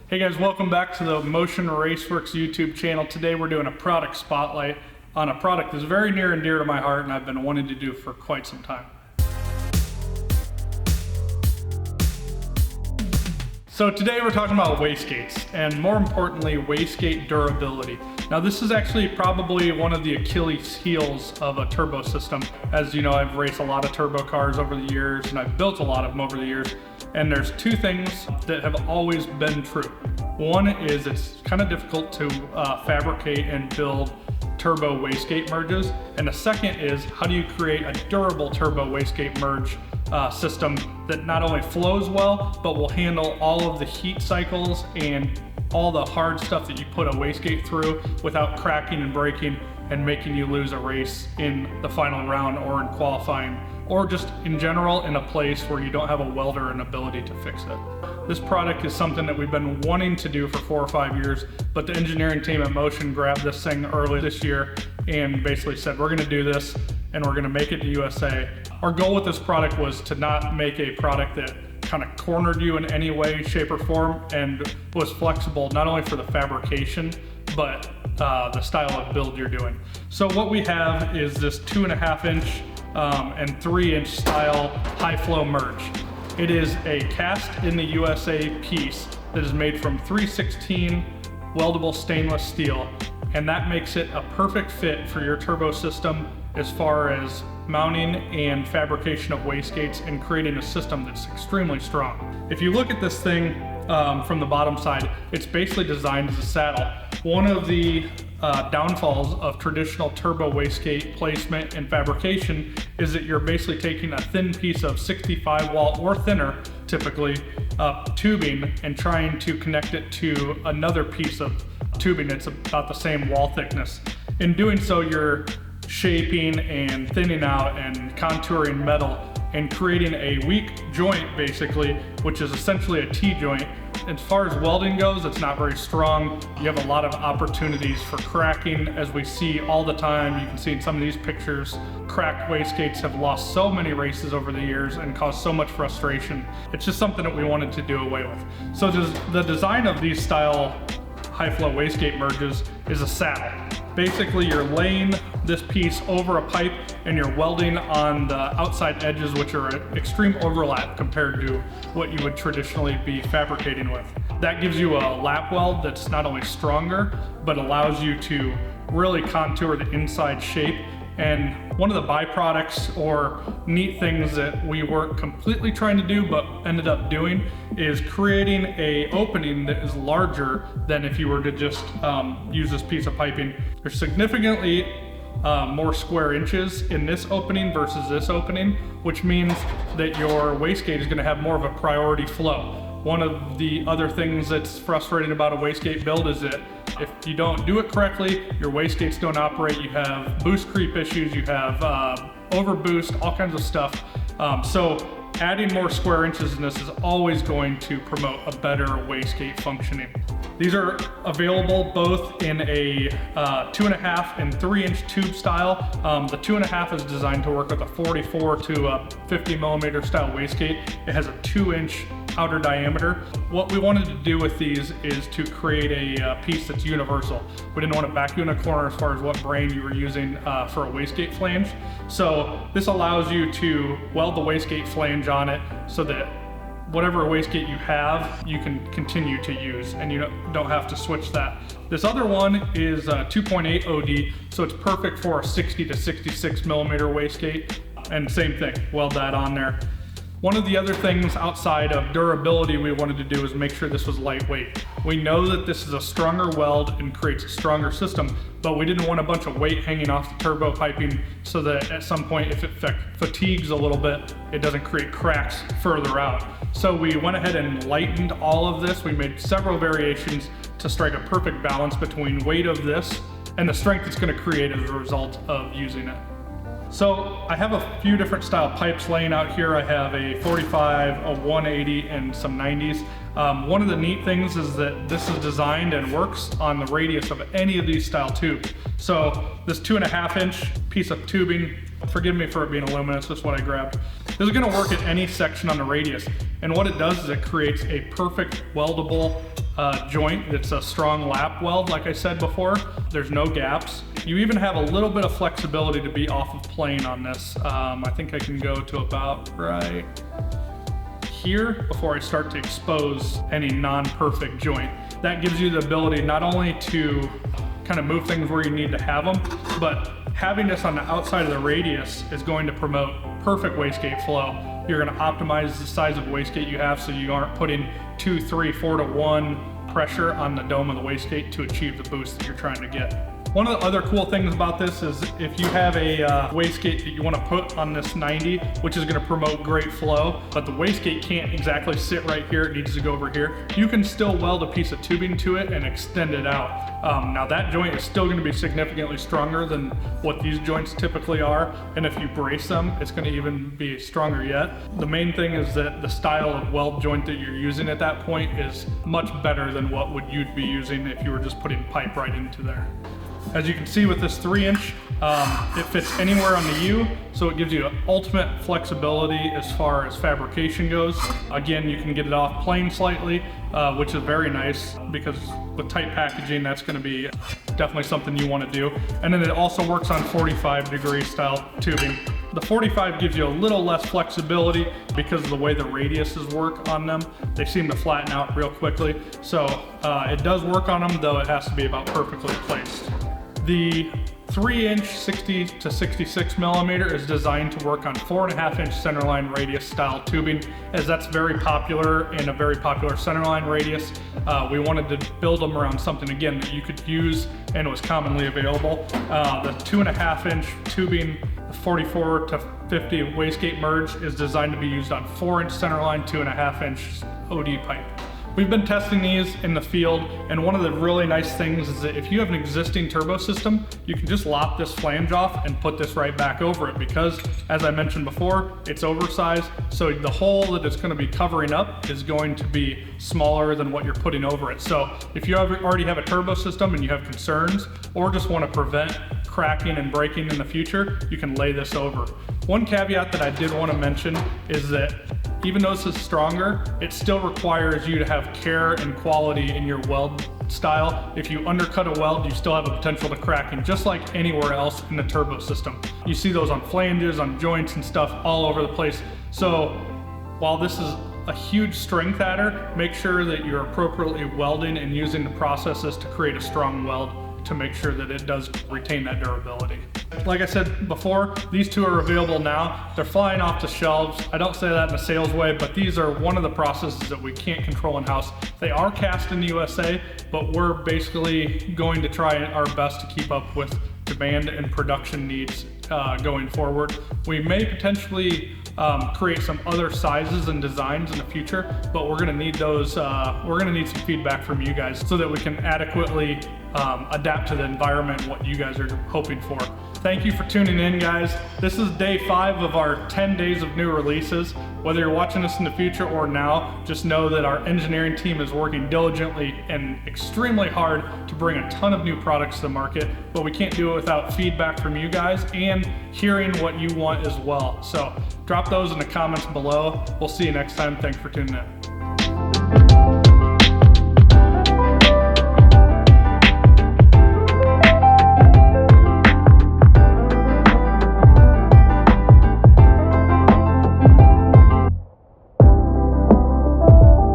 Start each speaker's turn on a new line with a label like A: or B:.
A: Hey guys, welcome back to the Motion Raceworks YouTube channel. Today we're doing a product spotlight on a product that's very near and dear to my heart and I've been wanting to do for quite some time. So today we're talking about wastegates, and more importantly, wastegate durability. Now this is actually probably one of the Achilles heels of a turbo system. As you know, I've raced a lot of turbo cars over the years and I've built a lot of them over the years. And there's two things that have always been true. One is it's kind of difficult to fabricate and build turbo wastegate merges. And the second is, how do you create a durable turbo wastegate merge system that not only flows well, but will handle all of the heat cycles and all the hard stuff that you put a wastegate through without cracking and breaking and making you lose a race in the final round or in qualifying, or just in general in a place where you don't have a welder and ability to fix it. This product is something that we've been wanting to do for 4 or 5 years, but the engineering team at Motion grabbed this thing early this year and basically said, we're gonna do this and we're gonna make it in the USA. Our goal with this product was to not make a product that kind of cornered you in any way, shape, or form, and was flexible not only for the fabrication, but the style of build you're doing. So what we have is this 2.5 inch and 3 inch style high flow merge. It is a cast in the USA piece that is made from 316 weldable stainless steel, and that makes it a perfect fit for your turbo system as far as mounting and fabrication of wastegates and creating a system that's extremely strong. If you look at this thing from the bottom side, it's basically designed as a saddle. One of the downfalls of traditional turbo wastegate placement and fabrication is that you're basically taking a thin piece of 65 watt or thinner, typically, tubing and trying to connect it to another piece of tubing that's about the same wall thickness. In doing so, you're shaping and thinning out and contouring metal and creating a weak joint, basically, which is essentially a T-joint. As far as welding goes, it's not very strong. You have a lot of opportunities for cracking, as we see all the time. You can see in some of these pictures, cracked wastegates have lost so many races over the years and caused so much frustration. It's just something that we wanted to do away with. So the design of these style high flow wastegate merges is a saddle. Basically, you're laying this piece over a pipe and you're welding on the outside edges, which are an extreme overlap compared to what you would traditionally be fabricating with. That gives you a lap weld that's not only stronger, but allows you to really contour the inside shape. And one of the byproducts or neat things that we weren't completely trying to do but ended up doing is creating an opening that is larger than if you were to just use this piece of piping. There's significantly more square inches in this opening versus this opening, which means that your wastegate is going to have more of a priority flow. One of the other things that's frustrating about a wastegate build is that if you don't do it correctly, your wastegates don't operate. You have boost creep issues, you have overboost, all kinds of stuff. So adding more square inches in this is always going to promote a better wastegate functioning. These are available both in a 2.5 and 3 inch tube style. The 2.5 is designed to work with a 44 to a 50 millimeter style wastegate. It has a 2 inch outer diameter. What we wanted to do with these is to create a piece that's universal. We didn't want to back you in a corner as far as what brain you were using for a wastegate flange. So this allows you to weld the wastegate flange on it so that whatever wastegate you have, you can continue to use and you don't have to switch that. This other one is 2.8 OD, so it's perfect for a 60 to 66 millimeter wastegate. And same thing, weld that on there. One of the other things outside of durability we wanted to do is make sure this was lightweight. We know that this is a stronger weld and creates a stronger system, but we didn't want a bunch of weight hanging off the turbo piping so that at some point, if it fatigues a little bit, it doesn't create cracks further out. So we went ahead and lightened all of this. We made several variations to strike a perfect balance between weight of this and the strength it's going to create as a result of using it. So I have a few different style pipes laying out here. I have a 45, a 180, and some 90s. One of the neat things is that this is designed and works on the radius of any of these style tubes. So this 2.5 inch piece of tubing, forgive me for it being aluminum, it's just what I grabbed. This is gonna work at any section on the radius. And what it does is it creates a perfect weldable joint. It's a strong lap weld, like I said before. There's no gaps. You even have a little bit of flexibility to be off of plane on this. I think I can go to about right here before I start to expose any non-perfect joint. That gives you the ability not only to kind of move things where you need to have them, but having this on the outside of the radius is going to promote perfect wastegate flow. You're going to optimize the size of wastegate you have so you aren't putting 2, 3, 4 to 1 pressure on the dome of the wastegate to achieve the boost that you're trying to get. One of the other cool things about this is if you have a wastegate that you want to put on this 90, which is going to promote great flow, but the wastegate can't exactly sit right here, it needs to go over here, you can still weld a piece of tubing to it and extend it out. Now that joint is still going to be significantly stronger than what these joints typically are, and if you brace them, it's going to even be stronger yet. The main thing is that the style of weld joint that you're using at that point is much better than what you'd be using if you were just putting pipe right into there. As you can see with this 3-inch, it fits anywhere on the U, so it gives you ultimate flexibility as far as fabrication goes. Again, you can get it off plane slightly, which is very nice because with tight packaging, that's going to be definitely something you want to do. And then it also works on 45-degree style tubing. The 45 gives you a little less flexibility because of the way the radiuses work on them. They seem to flatten out real quickly. So it does work on them, though it has to be about perfectly placed. The 3-inch 60 to 66 millimeter is designed to work on 4.5-inch centerline radius style tubing, as that's very popular and a very popular centerline radius. We wanted to build them around something, again, that you could use and was commonly available. The 2.5-inch tubing, the 44 to 50 wastegate merge, is designed to be used on 4-inch centerline, 2.5-inch OD pipe. We've been testing these in the field, and one of the really nice things is that if you have an existing turbo system, you can just lop this flange off and put this right back over it because, as I mentioned before, it's oversized, so the hole that it's going to be covering up is going to be smaller than what you're putting over it. So if you already have a turbo system and you have concerns or just want to prevent cracking and breaking in the future, you can lay this over. One caveat that I did want to mention is that even though this is stronger, it still requires you to have care and quality in your weld style. If you undercut a weld, you still have a potential to cracking, just like anywhere else in the turbo system. You see those on flanges, on joints and stuff all over the place. So while this is a huge strength adder, make sure that you're appropriately welding and using the processes to create a strong weld to make sure that it does retain that durability. Like I said before, these two are available now. They're flying off the shelves. I don't say that in a sales way, but these are one of the processes that we can't control in-house. They are cast in the USA, but we're basically going to try our best to keep up with demand and production needs going forward. We may potentially create some other sizes and designs in the future, but we're gonna need those, we're gonna need some feedback from you guys so that we can adequately adapt to the environment, what you guys are hoping for. Thank you for tuning in, guys. This is day 5 of our 10 days of new releases. Whether you're watching this in the future or now, just know that our engineering team is working diligently and extremely hard to bring a ton of new products to the market, but we can't do it without feedback from you guys and hearing what you want as well. So drop those in the comments below. We'll see you next time. Thanks for tuning in.